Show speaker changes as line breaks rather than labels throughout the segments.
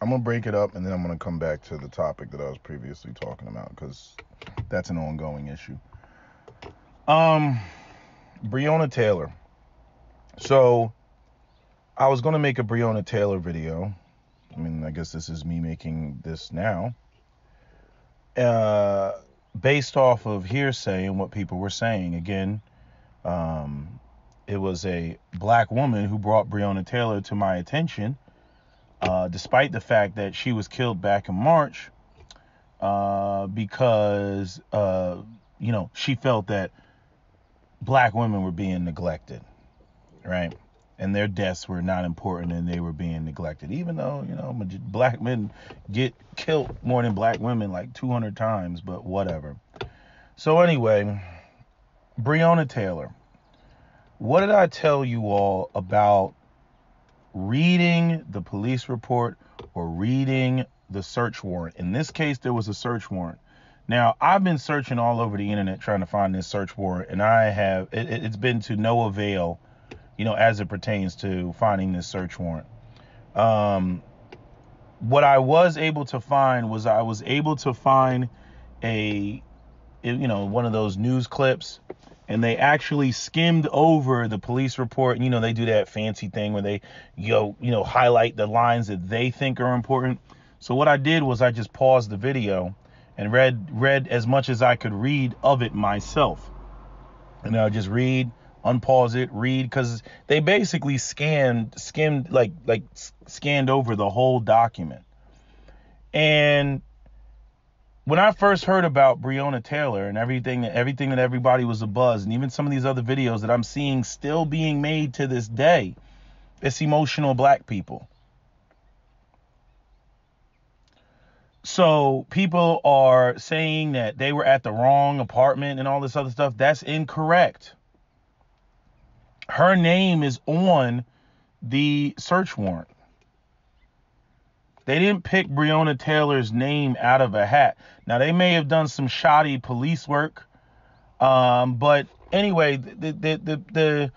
I'm going to break it up, and then I'm going to come back to the topic that I was previously talking about, because that's an ongoing issue. Breonna Taylor. So, I was going to make a Breonna Taylor video. I mean, I guess this is me making this now. Based off of hearsay and what people were saying. Again, it was a black woman who brought Breonna Taylor to my attention, despite the fact that she was killed back in March, because, she felt that black women were being neglected, right? And their deaths were not important and they were being neglected, even though, black men get killed more than black women like 200 times, but whatever. So anyway, Breonna Taylor. What did I tell you all about reading the police report or reading the search warrant? In this case, there was a search warrant. Now, I've been searching all over the internet trying to find this search warrant, and it's been to no avail, as it pertains to finding this search warrant. What I was able to find was one of those news clips, and they actually skimmed over the police report. They do that fancy thing where they highlight the lines that they think are important. So what I did was I just paused the video and read as much as I could read of it myself. And I'll just read, unpause it, read, because they basically skimmed over the whole document. And when I first heard about Breonna Taylor and everything that everybody was abuzz, and even some of these other videos that I'm seeing still being made to this day, it's emotional black people. So people are saying that they were at the wrong apartment and all this other stuff. That's incorrect. Her name is on the search warrant. They didn't pick Breonna Taylor's name out of a hat. Now, they may have done some shoddy police work. But anyway, the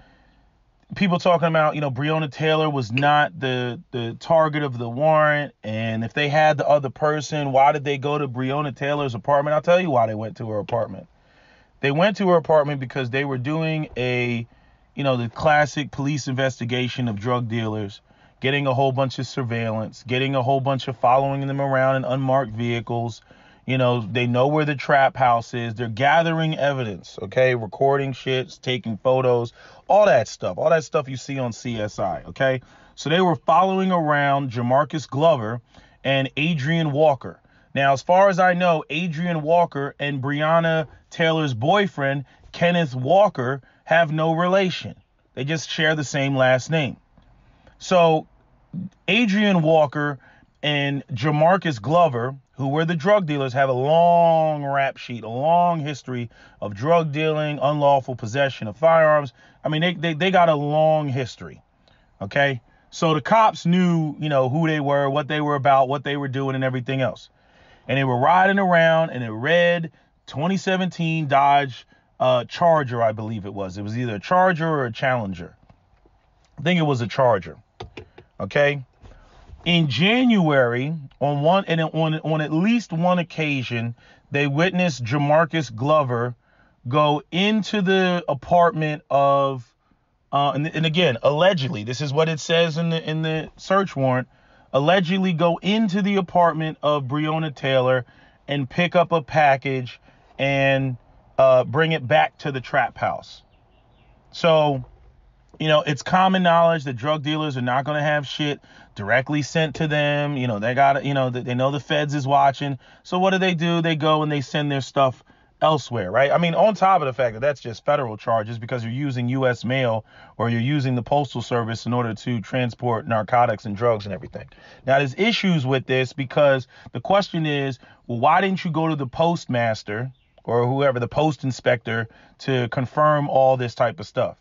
people talking about, Breonna Taylor was not the target of the warrant. And if they had the other person, why did they go to Breonna Taylor's apartment? I'll tell you why they went to her apartment. They went to her apartment because they were doing the classic police investigation of drug dealers, getting a whole bunch of surveillance, getting a whole bunch of following them around in unmarked vehicles. They know where the trap house is. They're gathering evidence, okay? Recording shits, taking photos, all that stuff you see on CSI, okay? So they were following around Jamarcus Glover and Adrian Walker. Now, as far as I know, Adrian Walker and Breonna Taylor's boyfriend, Kenneth Walker, have no relation. They just share the same last name. So Adrian Walker and Jamarcus Glover, who were the drug dealers, have a long rap sheet, a long history of drug dealing, unlawful possession of firearms. I mean, they got a long history. Okay. So the cops knew, who they were, what they were about, what they were doing, and everything else. And they were riding around in a red 2017 Dodge Charger, I believe it was. It was either a Charger or a Challenger. I think it was a Charger. Okay. In January, on at least one occasion, they witnessed Jamarcus Glover go into the apartment of, and again, allegedly, this is what it says in the search warrant, allegedly go into the apartment of Breonna Taylor and pick up a package and bring it back to the trap house. So, it's common knowledge that drug dealers are not going to have shit directly sent to them. They got, they know the feds is watching. So what do? They go and they send their stuff elsewhere, right? I mean, on top of the fact that that's just federal charges because you're using U.S. mail or you're using the Postal Service in order to transport narcotics and drugs and everything. Now, there's issues with this because the question is, well, why didn't you go to the postmaster or whoever, the post inspector, to confirm all this type of stuff?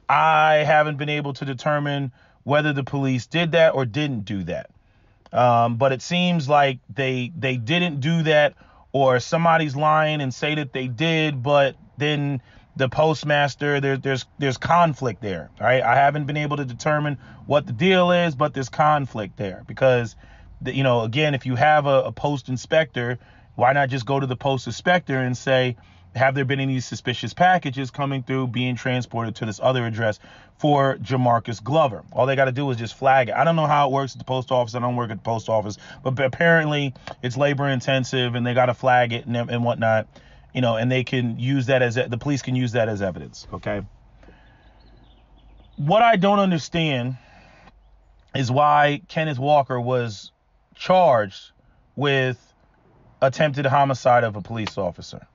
I haven't been able to determine whether the police did that or didn't do that. But it seems like they didn't do that, or somebody's lying and say that they did, but then the postmaster, there's conflict there. All right. I haven't been able to determine what the deal is, but there's conflict there because again, if you have a post inspector, why not just go to the post inspector and say, have there been any suspicious packages coming through being transported to this other address for Jamarcus Glover? All they got to do is just flag it. I don't know how it works at the post office. I don't work at the post office, but apparently it's labor intensive and they got to flag it and whatnot, and they can use that the police can use that as evidence. Okay. What I don't understand is why Kenneth Walker was charged with attempted homicide of a police officer.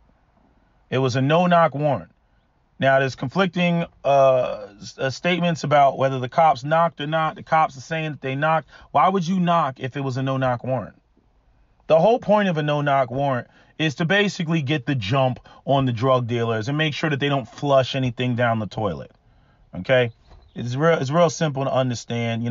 It was a no-knock warrant. Now, there's conflicting statements about whether the cops knocked or not. The cops are saying that they knocked. Why would you knock if it was a no-knock warrant? The whole point of a no-knock warrant is to basically get the jump on the drug dealers and make sure that they don't flush anything down the toilet. Okay? It's real simple to understand.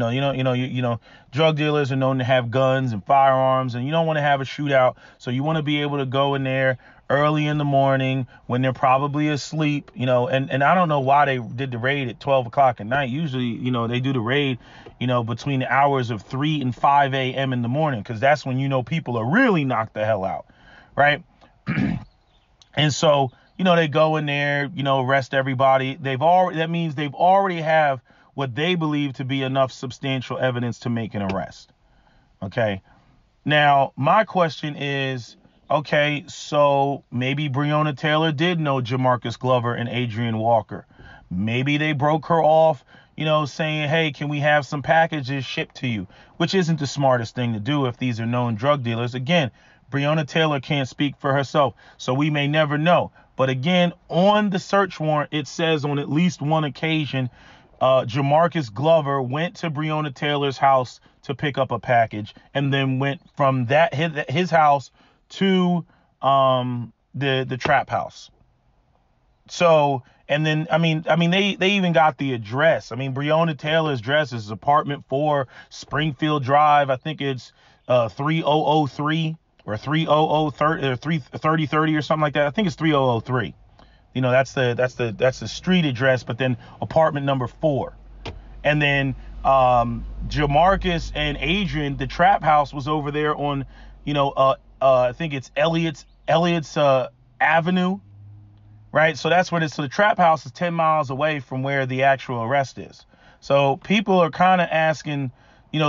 Drug dealers are known to have guns and firearms, and you don't want to have a shootout. So you want to be able to go in there early in the morning when they're probably asleep, and I don't know why they did the raid at 12 o'clock at night. Usually, they do the raid, between the hours of 3 and 5 a.m. in the morning, because that's when, people are really knocked the hell out. Right. And so, they go in there, arrest everybody. That means they've already have what they believe to be enough substantial evidence to make an arrest. Okay. Now, my question is, okay, so maybe Breonna Taylor did know Jamarcus Glover and Adrian Walker. Maybe they broke her off, saying, hey, can we have some packages shipped to you? Which isn't the smartest thing to do if these are known drug dealers. Again, Breonna Taylor can't speak for herself, so we may never know. But again, on the search warrant, it says on at least one occasion, Jamarcus Glover went to Breonna Taylor's house to pick up a package and then went from his house to the trap house. So, and then they even got the address. Breonna Taylor's address is apartment 4, Springfield Drive. I think it's 3003 or 30030 or 3030 or something like that. I think it's 3003. That's the street address, but then apartment number 4. And then Jamarcus and Adrian, the trap house was over there on, I think it's Elliott's Avenue, right? So that's where so the trap house is 10 miles away from where the actual arrest is. So people are kind of asking,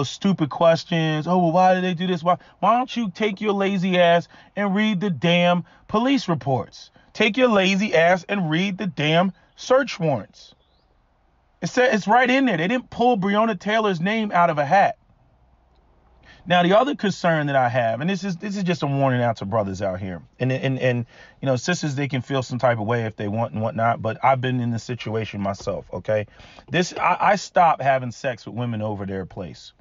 stupid questions. Oh, well, why did they do this? Why don't you take your lazy ass and read the damn police reports? Take your lazy ass and read the damn search warrants. It's right in there. They didn't pull Breonna Taylor's name out of a hat. Now, the other concern that I have, and this is just a warning out to brothers out here, and sisters, they can feel some type of way if they want and whatnot, but I've been in this situation myself. Okay, I stopped having sex with women over their place.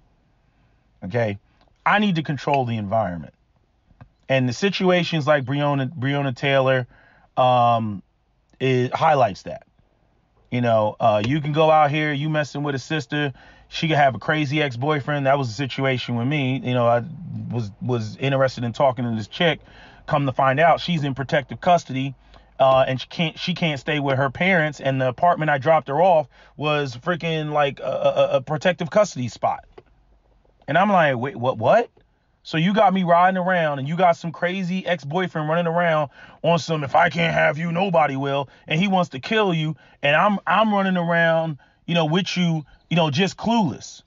Okay, I need to control the environment, and the situations like Breonna Taylor, it highlights that. You can go out here, you messing with a sister. She could have a crazy ex-boyfriend. That was the situation with me. I was interested in talking to this chick. Come to find out, she's in protective custody, and she can't stay with her parents. And the apartment I dropped her off was freaking like a protective custody spot. And I'm like, wait, what? So you got me riding around, and you got some crazy ex-boyfriend running around on some, if I can't have you, nobody will, and he wants to kill you, and I'm running around, with you, just clueless.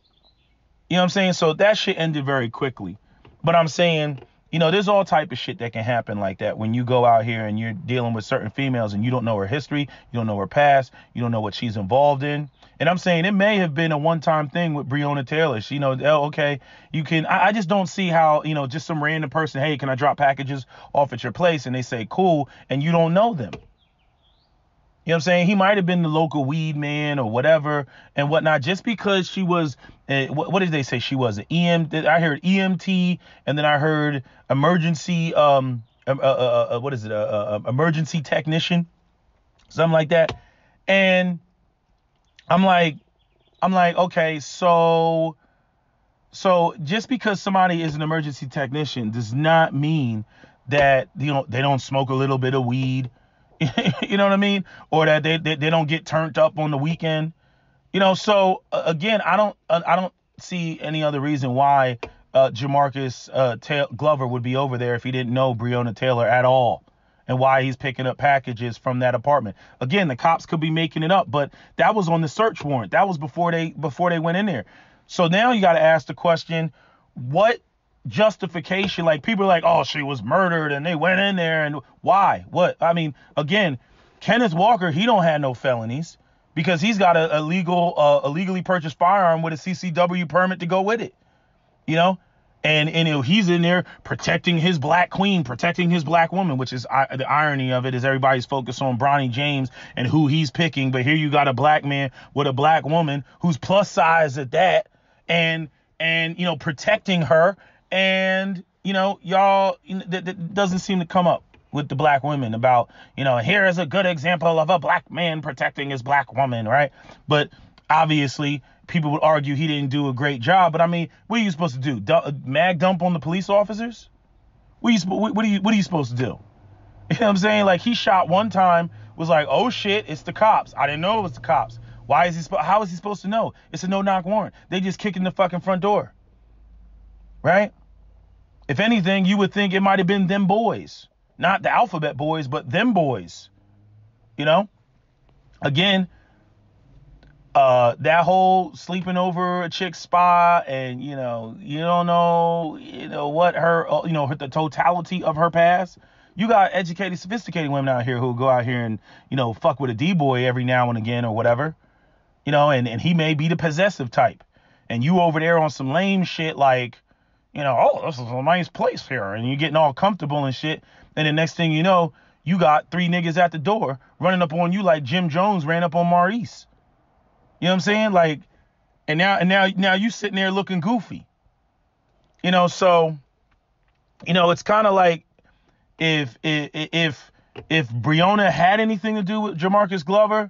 You know what I'm saying? So that shit ended very quickly. But I'm saying, there's all type of shit that can happen like that when you go out here and you're dealing with certain females and you don't know her history, you don't know her past, you don't know what she's involved in. And I'm saying it may have been a one-time thing with Breonna Taylor. She, okay, you can, I just don't see how, just some random person, hey, can I drop packages off at your place? And they say, cool, and you don't know them. You know what I'm saying? He might have been the local weed man or whatever and whatnot, just because she was, what did they say she was? I heard EMT, and then I heard emergency, emergency technician, something like that. And I'm like, okay, so just because somebody is an emergency technician does not mean that, they don't smoke a little bit of weed. You know what I mean? Or that they don't get turned up on the weekend. So again, I don't see any other reason why Jamarcus Glover would be over there if he didn't know Breonna Taylor at all, and why he's picking up packages from that apartment. Again, the cops could be making it up, but that was on the search warrant. That was before they went in there. So now you got to ask the question, what justification? Like, people are like, oh, she was murdered and they went in there, and why? What? I mean, again, Kenneth Walker, he don't have no felonies because he's got a legally purchased firearm with a CCW permit to go with it. You know, and he's in there protecting his black queen, protecting his black woman, which is the irony of it is everybody's focused on Bronny James and who he's picking. But here you got a black man with a black woman who's plus size at that, and protecting her. And, y'all, that doesn't seem to come up with the black women about, here is a good example of a black man protecting his black woman. Right. But obviously, people would argue he didn't do a great job, but I mean, what are you supposed to do? Mag dump on the police officers? What are you supposed to do? You know what I'm saying? Like, he shot one time, was like, oh shit, it's the cops. I didn't know it was the cops. How is he supposed to know? It's a no-knock warrant. They just kick in the fucking front door. Right? If anything, you would think it might have been them boys. Not the alphabet boys, but them boys. Again, that whole sleeping over a chick's spa, and you don't know what her the totality of her past. You got educated, sophisticated women out here who go out here and fuck with a D-boy every now and again or whatever, and he may be the possessive type, and you over there on some lame shit like, oh, this is a nice place here, and you're getting all comfortable and shit, and the next thing you know, you got 3 niggas at the door running up on you like Jim Jones ran up on Maurice. You know what I'm saying? Like, and now you sitting there looking goofy. So, it's kind of like if Breonna had anything to do with Jamarcus Glover,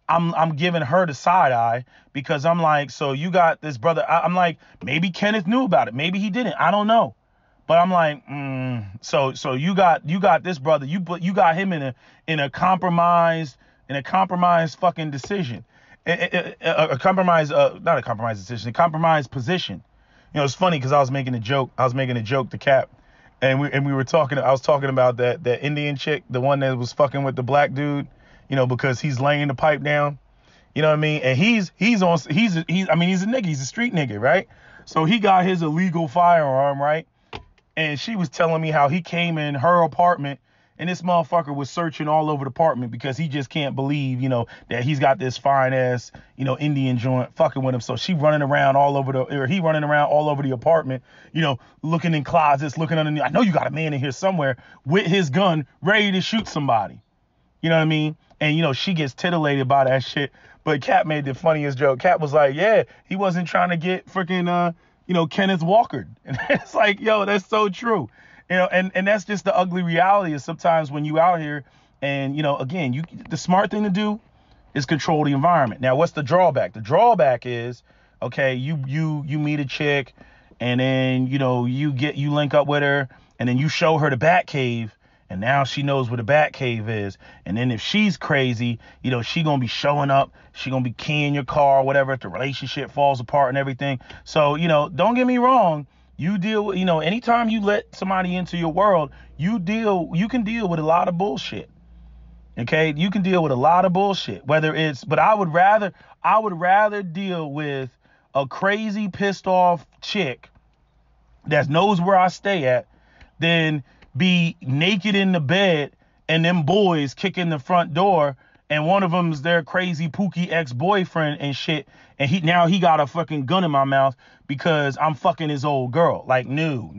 I'm giving her the side eye, because I'm like, so you got this brother. I'm like, maybe Kenneth knew about it, maybe he didn't. I don't know, but I'm like, so you got this brother. You got him in a compromised fucking decision. A compromised decision, a compromised position. It's funny because I was making a joke to Cap, and we were talking. I was talking about that Indian chick, the one that was fucking with the black dude, because he's laying the pipe down. You know what I mean? And he's a nigga. He's a street nigga, right? So he got his illegal firearm, right? And she was telling me how he came in her apartment, and this motherfucker was searching all over the apartment because he just can't believe, that he's got this fine ass, Indian joint fucking with him. So he running around all over the apartment, looking in closets, looking underneath. I know you got a man in here somewhere with his gun ready to shoot somebody. You know what I mean? And, she gets titillated by that shit. But Cap made the funniest joke. Cap was like, yeah, he wasn't trying to get freaking, Kenneth Walker. And it's like, yo, that's so true. And that's just the ugly reality is sometimes when you out here and, again, the smart thing to do is control the environment. Now, what's the drawback? The drawback is, okay, you meet a chick, and then, you link up with her, and then you show her the Bat Cave, and now she knows where the Bat Cave is. And then if she's crazy, she gonna be showing up, she gonna be keying your car or whatever if the relationship falls apart and everything. So, don't get me wrong. You deal with, anytime you let somebody into your world, you can deal with a lot of bullshit. Okay. You can deal with a lot of bullshit, but I would rather deal with a crazy pissed off chick that knows where I stay at than be naked in the bed and them boys kicking the front door, and one of them's their crazy pookie ex-boyfriend and shit, and he got a fucking gun in my mouth because I'm fucking his old girl. Like, no,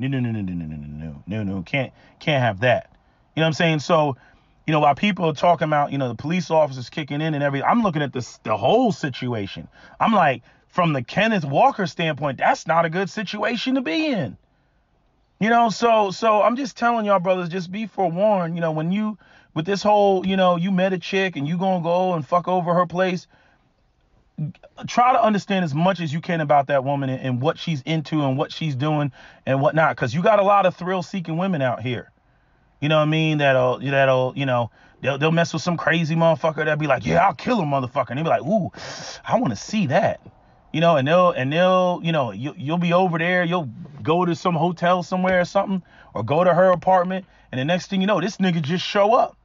can't have that. You know what I'm saying? So, while people are talking about, the police officers kicking in and everything, I'm looking at the whole situation. I'm like, from the Kenneth Walker standpoint, that's not a good situation to be in. So I'm just telling y'all, brothers, just be forewarned. When you, with this whole, you met a chick and you gonna go and fuck over her place, try to understand as much as you can about that woman and what she's into and what she's doing and whatnot. Cause you got a lot of thrill-seeking women out here. You know what I mean? That'll, they'll mess with some crazy motherfucker that'll be like, yeah, I'll kill a motherfucker. And they'll be like, ooh, I want to see that. And they'll, you'll be over there, you'll go to some hotel somewhere or something, or go to her apartment, and the next thing you know, this nigga just show up.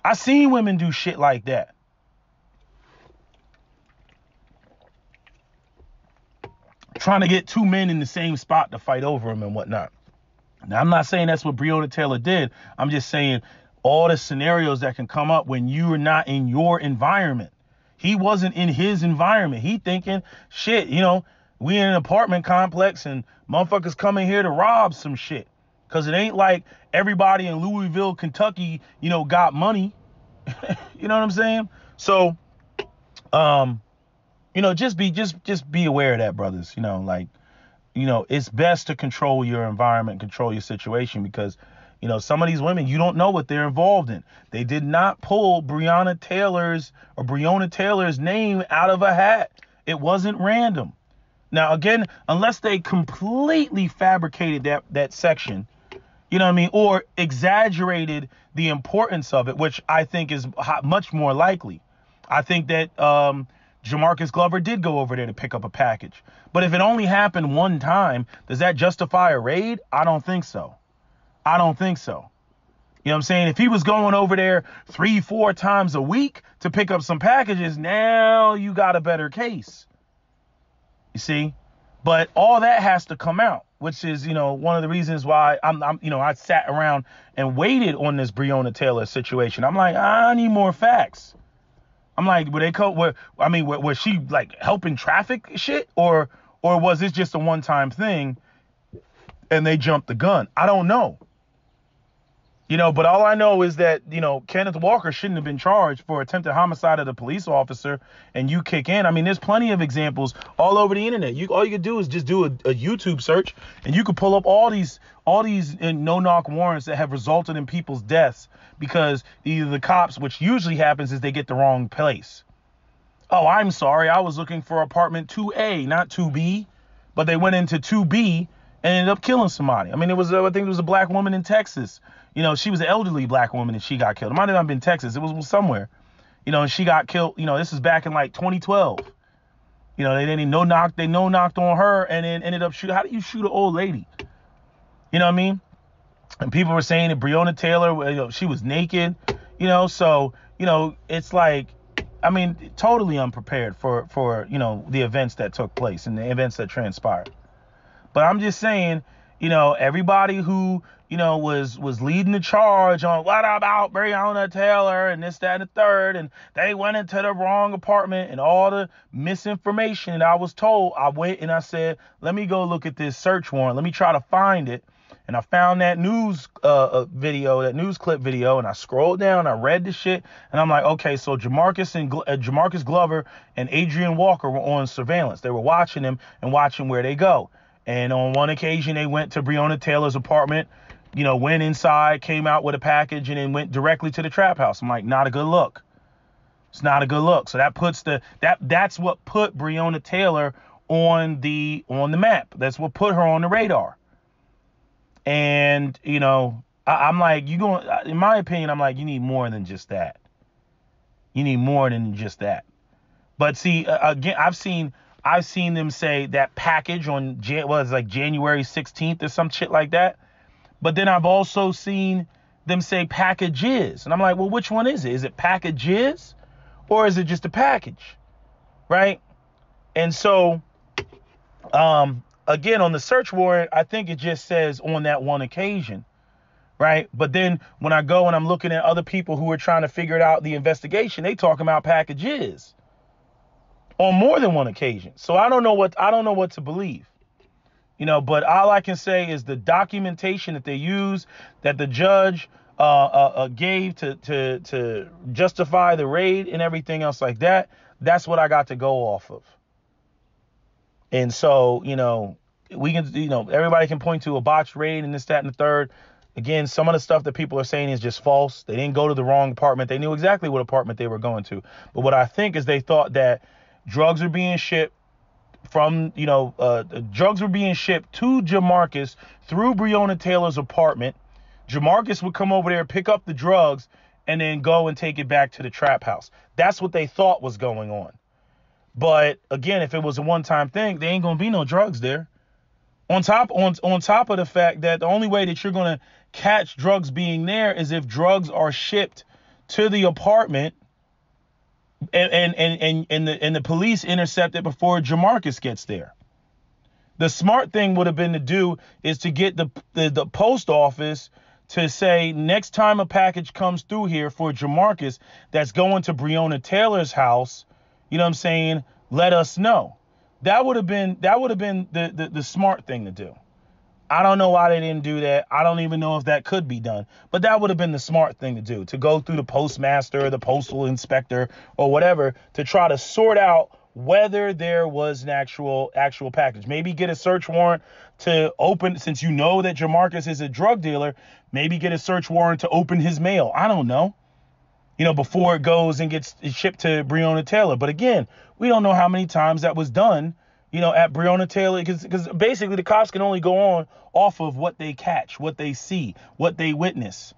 I seen women do shit like that. Trying to get two men in the same spot to fight over him and whatnot. Now, I'm not saying that's what Breonna Taylor did. I'm just saying all the scenarios that can come up when you are not in your environment. He wasn't in his environment. He thinking, shit, we in an apartment complex and motherfuckers coming here to rob some shit. Because it ain't like everybody in Louisville, Kentucky, got money. You know what I'm saying? So, just be aware of that, brothers. It's best to control your environment, control your situation, because, some of these women, you don't know what they're involved in. They did not pull Breonna Taylor's name out of a hat. It wasn't random. Now, again, unless they completely fabricated that section, or exaggerated the importance of it, which I think is much more likely. I think that Jamarcus Glover did go over there to pick up a package. But if it only happened one time, does that justify a raid? I don't think so. You know what I'm saying? If he was going over there 3-4 times a week to pick up some packages, now you got a better case. You see? But all that has to come out, which is, one of the reasons why I sat around and waited on this Breonna Taylor situation. I'm like, I need more facts. I'm like, was she like helping traffic shit, or was this just a one-time thing and they jumped the gun? I don't know. But all I know is that, Kenneth Walker shouldn't have been charged for attempted homicide of the police officer, and you kick in. I mean, there's plenty of examples all over the internet. All you could do is just do a YouTube search, and you could pull up all these no-knock warrants that have resulted in people's deaths because either the cops, which usually happens, is they get the wrong place. Oh, I'm sorry, I was looking for apartment 2A, not 2B, but they went into 2B and ended up killing somebody. I mean, I think it was a black woman in Texas. She was an elderly black woman and she got killed. It might not have been Texas. It was somewhere, and she got killed. This is back in like 2012. They no-knocked on her and then ended up shooting. How do you shoot an old lady? You know what I mean? And people were saying that Breonna Taylor, she was naked, so, it's like, I mean, totally unprepared for the events that took place and the events that transpired. But I'm just saying, everybody who, was leading the charge on what about Breonna Taylor and this, that, and the third, and they went into the wrong apartment and all the misinformation that I was told, I went and I said, let me go look at this search warrant. Let me try to find it. And I found that news clip video, and I scrolled down, I read the shit, and I'm like, okay, so Jamarcus Glover and Adrian Walker were on surveillance. They were watching him and watching where they go. And on one occasion, they went to Breonna Taylor's apartment, went inside, came out with a package, and then went directly to the trap house. I'm like, not a good look. It's not a good look. So that's what put Breonna Taylor on the map. That's what put her on the radar. And, I'm like, in my opinion, I'm like, you need more than just that. You need more than just that. But see, again, I've seen them say that package on January 16th or some shit like that. But then I've also seen them say packages. And I'm like, well, which one is it? Is it packages or is it just a package? Right. And so, again, on the search warrant, I think it just says on that one occasion. Right. But then when I go and I'm looking at other people who are trying to figure it out, the investigation, they talking about packages on more than one occasion. So I don't know what to believe. But all I can say is the documentation that they use, that the judge gave to justify the raid and everything else like that. That's what I got to go off of. And so, we can, everybody can point to a botched raid and this, that, and the third. Again, some of the stuff that people are saying is just false. They didn't go to the wrong apartment. They knew exactly what apartment they were going to. But what I think is they thought that drugs were being shipped from, drugs were being shipped to Jamarcus through Breonna Taylor's apartment. Jamarcus would come over there, pick up the drugs, and then go and take it back to the trap house. That's what they thought was going on. But again, if it was a one-time thing, there ain't going to be no drugs there. On top of the fact that the only way that you're going to catch drugs being there is if drugs are shipped to the apartment and the police intercept it before Jamarcus gets there. The smart thing would have been to do is to get the post office to say next time a package comes through here for Jamarcus that's going to Breonna Taylor's house, you know what I'm saying? Let us know. That would have been the smart thing to do. I don't know why they didn't do that. I don't even know if that could be done, but that would have been the smart thing to do, to go through the postmaster, the postal inspector, or whatever, to try to sort out whether there was an actual package. Maybe get a search warrant to open, since you know that Jamarcus is a drug dealer, maybe get a search warrant to open his mail. I don't know, before it goes and gets shipped to Breonna Taylor. But again, we don't know how many times that was done, at Breonna Taylor, because basically the cops can only go on off of what they catch, what they see, what they witness.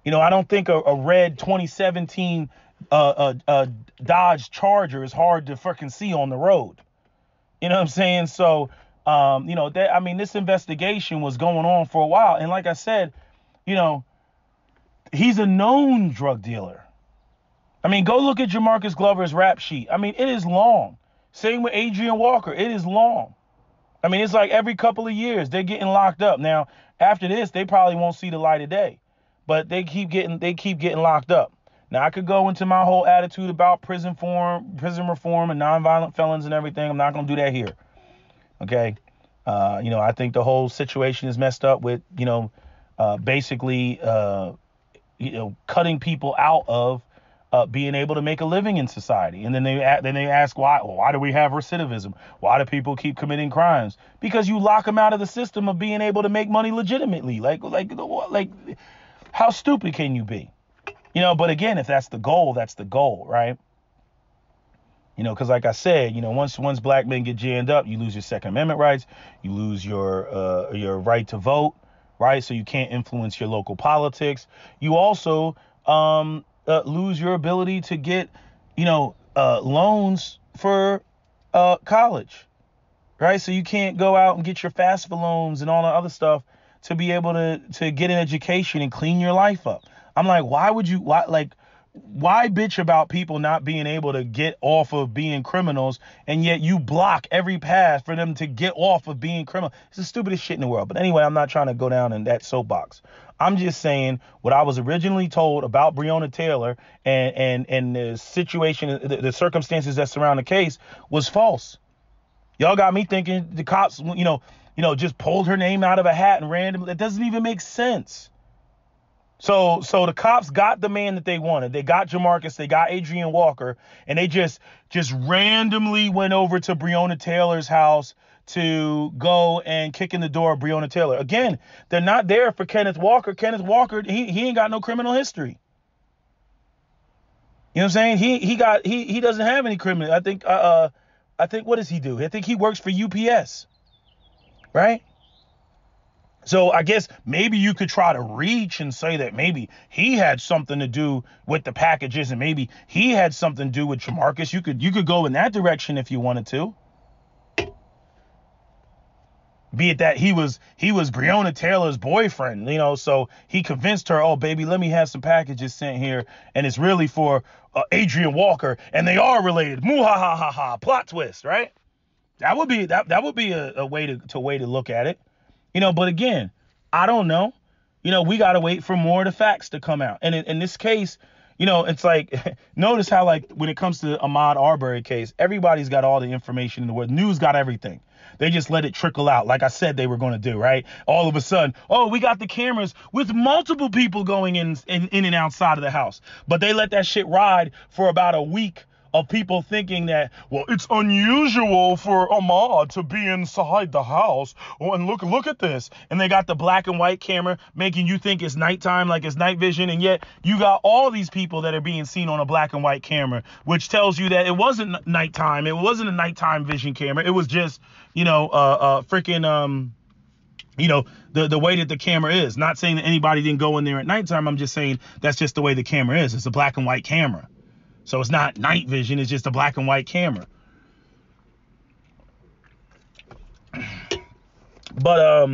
I don't think a red 2017 Dodge Charger is hard to freaking see on the road. You know what I'm saying? So, this investigation was going on for a while. And like I said, he's a known drug dealer. Go look at Jamarcus Glover's rap sheet. It is long. Same with Adrian Walker. It is long. It's like every couple of years they're getting locked up. Now, after this, they probably won't see the light of day, but they keep getting locked up. Now, I could go into my whole attitude about prison reform and nonviolent felons and everything. I'm not going to do that here. Okay. I think the whole situation is messed up with, basically, cutting people out of being able to make a living in society. And then they ask why do we have recidivism? Why do people keep committing crimes? Because you lock them out of the system of being able to make money legitimately. Like how stupid can you be? But again, if that's the goal, right? Because like I said, once black men get jammed up, you lose your Second Amendment rights, you lose your right to vote, right? So you can't influence your local politics. You also lose your ability to get, loans for college, right? So you can't go out and get your FAFSA loans and all the other stuff to be able to get an education and clean your life up. I'm like, why bitch about people not being able to get off of being criminals, and yet you block every path for them to get off of being criminal? It's the stupidest shit in the world. But anyway, I'm not trying to go down in that soapbox. I'm just saying what I was originally told about Breonna Taylor and the situation, the circumstances that surround the case was false. Y'all got me thinking the cops, just pulled her name out of a hat and randomly. It doesn't even make sense. So the cops got the man that they wanted. They got Jamarcus, they got Adrian Walker, and they just randomly went over to Breonna Taylor's house to go and kick in the door of Breonna Taylor. Again, they're not there for Kenneth Walker. Kenneth Walker, he ain't got no criminal history. You know what I'm saying? He doesn't have any criminal. I think what does he do? I think he works for UPS, right? So I guess maybe you could try to reach and say that maybe he had something to do with the packages, and maybe he had something to do with Jamarcus. You could go in that direction if you wanted to. Be it that he was Breonna Taylor's boyfriend, so he convinced her, oh baby, let me have some packages sent here, and it's really for Adrian Walker, and they are related. Muhahaha, plot twist, right? That would be a way to look at it. But again, I don't know. We got to wait for more of the facts to come out. And in this case, it's like, notice how, like, when it comes to the Ahmaud Arbery case, everybody's got all the information in the world. News got everything. They just let it trickle out, like I said they were going to do, right? All of a sudden, oh, we got the cameras with multiple people going in and outside of the house. But they let that shit ride for about a week of people thinking that, well, it's unusual for Ahmaud to be inside the house. Oh, and look at this. And they got the black and white camera making you think it's nighttime, like it's night vision. And yet you got all these people that are being seen on a black and white camera, which tells you that it wasn't nighttime. It wasn't a nighttime vision camera. It was just, the way that the camera is. Not saying that anybody didn't go in there at nighttime. I'm just saying that's just the way the camera is. It's a black and white camera. So it's not night vision, it's just a black and white camera. But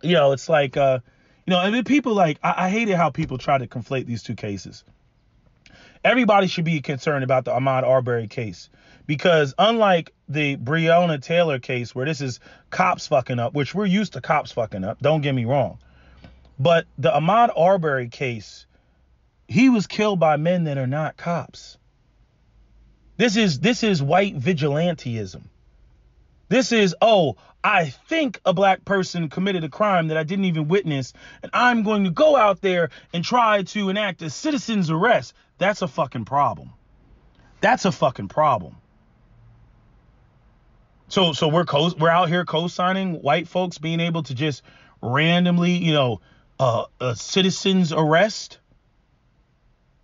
it's like and then people like I hated how people try to conflate these two cases. Everybody should be concerned about the Ahmaud Arbery case, because unlike the Breonna Taylor case, where this is cops fucking up, which we're used to cops fucking up, don't get me wrong, but the Ahmaud Arbery case, he was killed by men that are not cops. This is white vigilanteism. This is, oh, I think a black person committed a crime that I didn't even witness, and I'm going to go out there and try to enact a citizen's arrest. That's a fucking problem. That's a fucking problem. So we're out here co-signing white folks being able to just randomly, a citizen's arrest,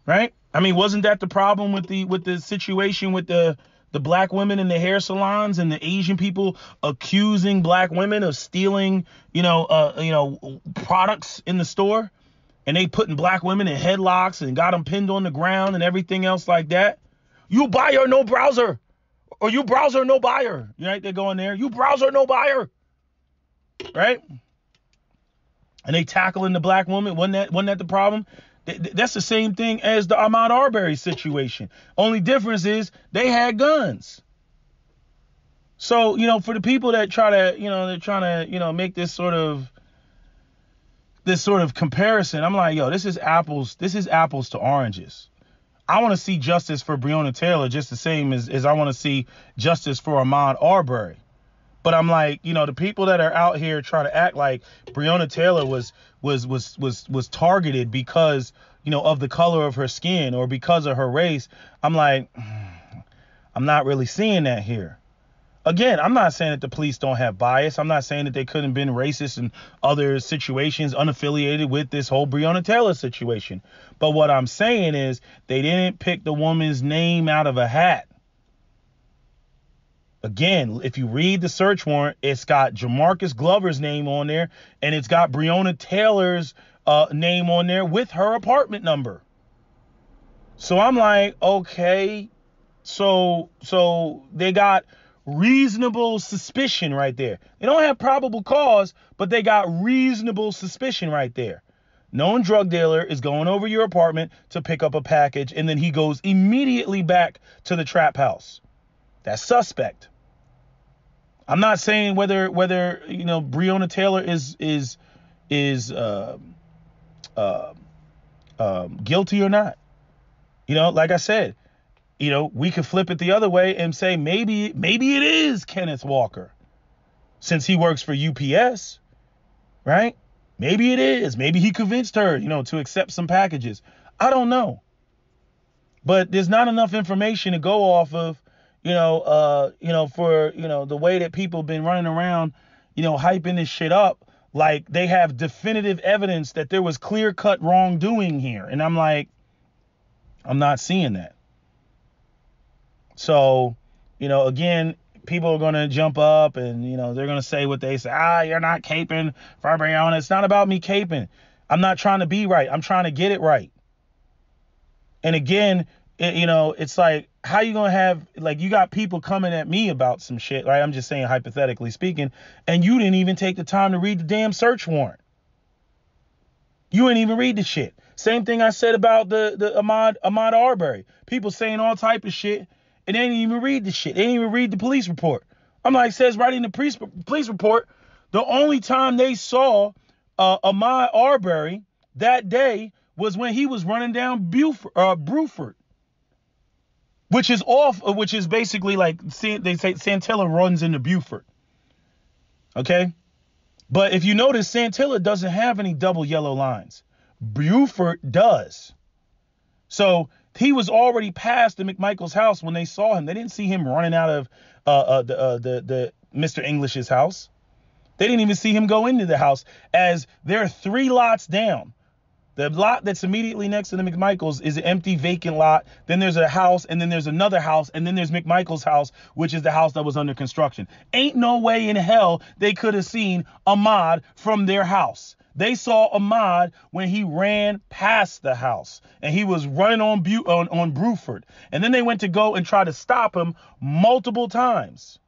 right? I mean, wasn't that the problem with the situation with the black women in the hair salons and the Asian people accusing black women of stealing, products in the store, and they putting black women in headlocks and got them pinned on the ground and everything else like that? You buyer, no browser, or you browser, no buyer. Right? They're going there. You browser, no buyer. Right? And they tackling the black woman. Wasn't that the problem? That's the same thing as the Ahmaud Arbery situation. Only difference is they had guns. So, for the people that try to, they're trying to, make this sort of comparison, I'm like, this is apples to oranges. I want to see justice for Breonna Taylor just the same as I want to see justice for Ahmaud Arbery. But I'm like, the people that are out here trying to act like Breonna Taylor was targeted because, of the color of her skin or because of her race. I'm like, I'm not really seeing that here. Again, I'm not saying that the police don't have bias. I'm not saying that they couldn't have been racist in other situations unaffiliated with this whole Breonna Taylor situation. But what I'm saying is they didn't pick the woman's name out of a hat. Again, if you read the search warrant, it's got Jamarcus Glover's name on there, and it's got Breonna Taylor's name on there with her apartment number. So I'm like, okay, so they got reasonable suspicion right there. They don't have probable cause, but they got reasonable suspicion right there. Known drug dealer is going over your apartment to pick up a package, and then he goes immediately back to the trap house. That's suspect. I'm not saying whether Breonna Taylor is guilty or not. Like I said, we could flip it the other way and say maybe it is Kenneth Walker, since he works for UPS, right? Maybe it is. Maybe he convinced her, to accept some packages. I don't know. But there's not enough information to go off of, for, the way that people have been running around, hyping this shit up. Like they have definitive evidence that there was clear-cut wrongdoing here. And I'm like, I'm not seeing that. So, again, people are going to jump up and, they're going to say what they say. You're not caping for Breonna. It's not about me caping. I'm not trying to be right. I'm trying to get it right. And again, it's like, how you going to have, like, you got people coming at me about some shit, right? I'm just saying, hypothetically speaking, and you didn't even take the time to read the damn search warrant. You didn't even read the shit. Same thing I said about the Ahmaud Arbery. People saying all type of shit, and they didn't even read the shit. They didn't even read the police report. I'm like, it says right in the police report, the only time they saw Ahmaud Arbery that day was when he was running down Bruford, which is basically like, they say Santilla runs into Buford. Okay? But if you notice, Santilla doesn't have any double yellow lines. Buford does. So he was already past the McMichael's house when they saw him. They didn't see him running out of the Mr. English's house. They didn't even see him go into the house, as they're 3 lots down. The lot that's immediately next to the McMichael's is an empty, vacant lot. Then there's a house, and then there's another house, and then there's McMichael's house, which is the house that was under construction. Ain't no way in hell they could have seen Ahmaud from their house. They saw Ahmaud when he ran past the house, and he was running on Bruford. And then they went to go and try to stop him multiple times.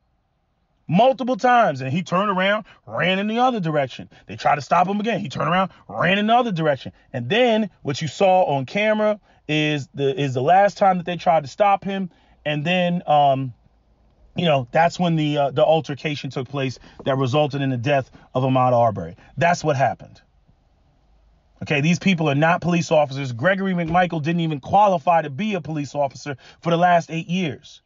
multiple times, and he turned around, ran in the other direction. They tried to stop him again. He turned around, ran in the other direction. And then what you saw on camera is the last time that they tried to stop him. And then that's when the altercation took place that resulted in the death of Ahmaud Arbery. That's what happened. Okay, these people are not police officers. Gregory McMichael didn't even qualify to be a police officer for the last 8 years.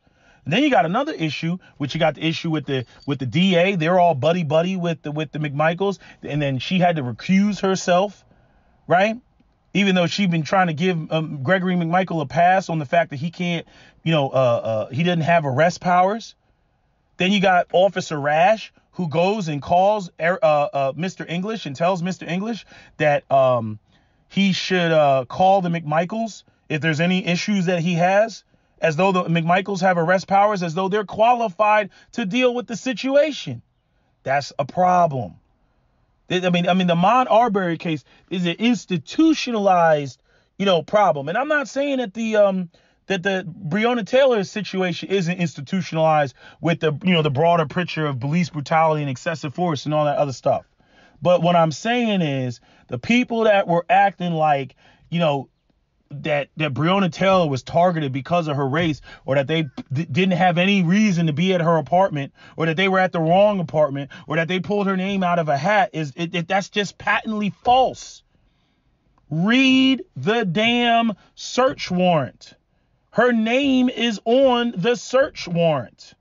And then you got another issue, which you got the issue with the DA. They're all buddy with the McMichaels, and then she had to recuse herself, right? Even though she'd been trying to give Gregory McMichael a pass on the fact that he can't, he didn't have arrest powers. Then you got Officer Rash, who goes and calls Mr. English and tells Mr. English that he should call the McMichaels if there's any issues that he has, as though the McMichaels have arrest powers, as though they're qualified to deal with the situation. That's a problem. I mean, the Ahmaud Arbery case is an institutionalized, problem. And I'm not saying that the Breonna Taylor situation isn't institutionalized with the broader picture of police brutality and excessive force and all that other stuff. But what I'm saying is the people that were acting like, that Breonna Taylor was targeted because of her race, or that they didn't have any reason to be at her apartment, or that they were at the wrong apartment, or that they pulled her name out of a hat, that's just patently false. Read the damn search warrant. Her name is on the search warrant.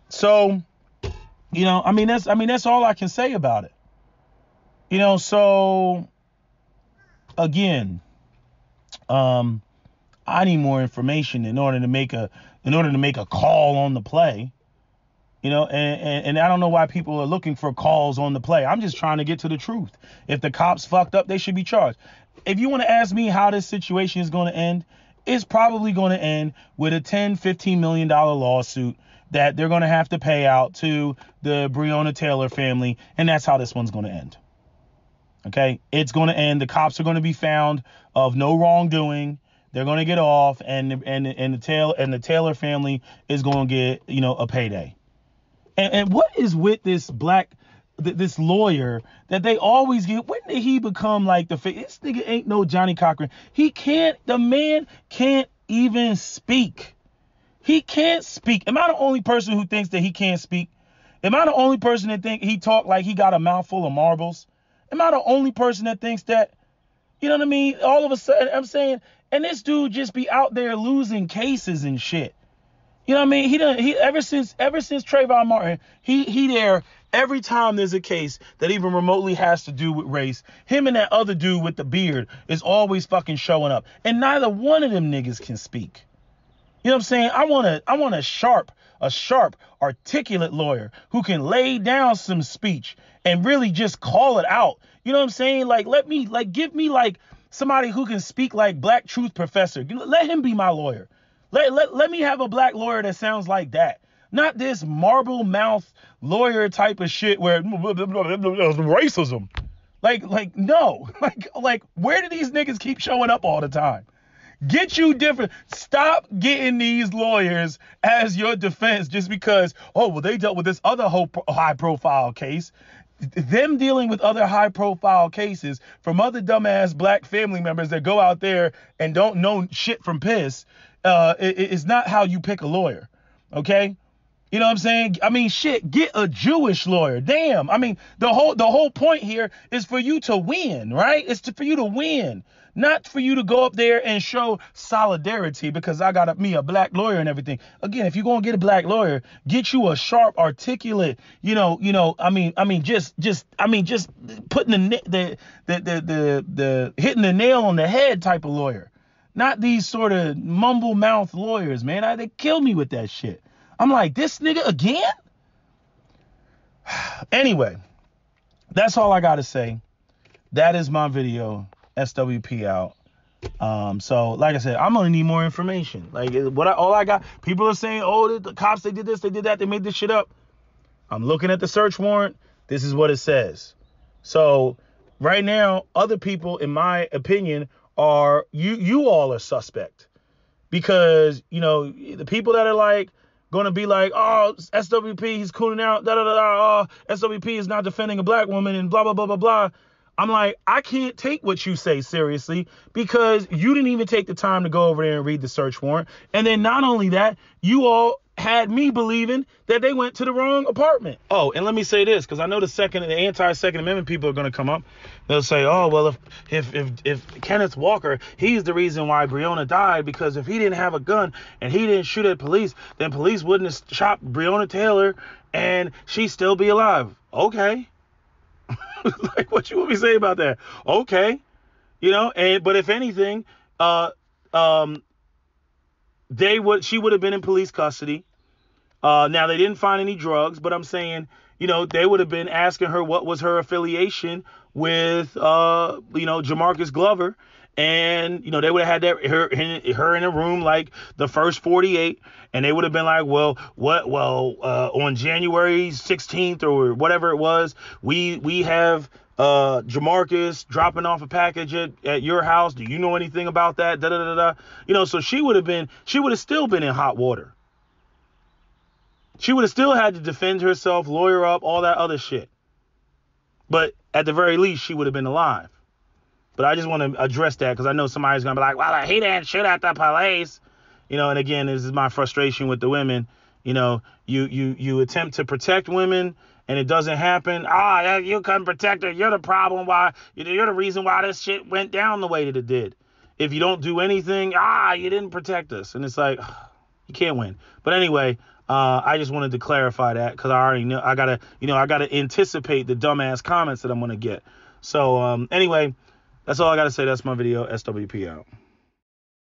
So, that's all I can say about it. So again, I need more information in order to make a call on the play. And I don't know why people are looking for calls on the play. I'm just trying to get to the truth. If the cops fucked up, they should be charged. If you want to ask me how this situation is going to end, it's probably going to end with a $10-15 million lawsuit that they're going to have to pay out to the Breonna Taylor family. And that's how this one's going to end. Okay, it's going to end. The cops are going to be found of no wrongdoing. They're going to get off, and the Taylor family is going to get, a payday. And what is with this this lawyer that they always get? When did he become like this nigga ain't no Johnny Cochran. The man can't even speak. He can't speak. Am I the only person who thinks that he can't speak? Am I the only person that think he talk like he got a mouthful of marbles? Am I the only person that thinks that, all of a sudden, I'm saying, and this dude just be out there losing cases and shit. He ever since Trayvon Martin, he there every time there's a case that even remotely has to do with race. Him and that other dude with the beard is always fucking showing up. And neither one of them niggas can speak. You know what I'm saying? I want a sharp, articulate lawyer who can lay down some speech and really just call it out. You know what I'm saying? Give me somebody who can speak like Black Truth Professor. Let him be my lawyer. Let me have a black lawyer that sounds like that. Not this marble mouth lawyer type of shit where racism. No. Where do these niggas keep showing up all the time? Get you different. Stop getting these lawyers as your defense just because, they dealt with this other high profile case. Them dealing with other high profile cases from other dumbass black family members that go out there and don't know shit from piss is not how you pick a lawyer. Okay? You know what I'm saying? Get a Jewish lawyer. Damn. The whole point here is for you to win, right? It's for you to win. Not for you to go up there and show solidarity because I got me a black lawyer and everything. Again, if you're going to get a black lawyer, get you a sharp, articulate, just putting the hitting the nail on the head type of lawyer. Not these sort of mumble mouth lawyers, man. They kill me with that shit. I'm like, this nigga again? Anyway, that's all I got to say. That is my video. SWP out. So like I said, I'm gonna need more information. All I got, people are saying, the cops, they did this, they did that, they made this shit up. I'm looking at the search warrant. This is what it says. So right now, other people, in my opinion, are you all are suspect because the people that are like, going to be like, oh, SWP, he's cooling out, da da da da, oh, SWP is not defending a black woman and blah, blah, blah, blah, blah. I'm like, I can't take what you say seriously because you didn't even take the time to go over there and read the search warrant. And then not only that, you all had me believing that they went to the wrong apartment. Oh, and let me say this, because I know the anti-Second Amendment people are going to come up. They'll say, oh, well, if Kenneth Walker, he's the reason why Breonna died, because if he didn't have a gun and he didn't shoot at police, then police wouldn't have shot Breonna Taylor and she'd still be alive. Okay. Like, what you want me to say about that? Okay. You know, but if anything, she would have been in police custody. Now they didn't find any drugs, but I'm saying, you know, they would have been asking her what was her affiliation with, Jamarcus Glover. And, you know, they would have had her in a room like the first 48. And they would have been like, on January 16th or whatever it was, we have Jamarcus dropping off a package at your house. Do you know anything about that? Da, da, da, da. You know, so she would have still been in hot water. She would have still had to defend herself, lawyer up, all that other shit. But at the very least, she would have been alive. But I just want to address that because I know somebody's going to be like, well, he didn't shoot at the police. You know, and again, this is my frustration with the women. You know, you attempt to protect women and it doesn't happen. You couldn't protect her. You're the problem. You're the reason why this shit went down the way that it did. If you don't do anything, you didn't protect us. And it's like, you can't win. But anyway, I just wanted to clarify that because I already know I gotta anticipate the dumbass comments that I'm gonna get. So anyway, that's all I gotta say. That's my video. SWP out.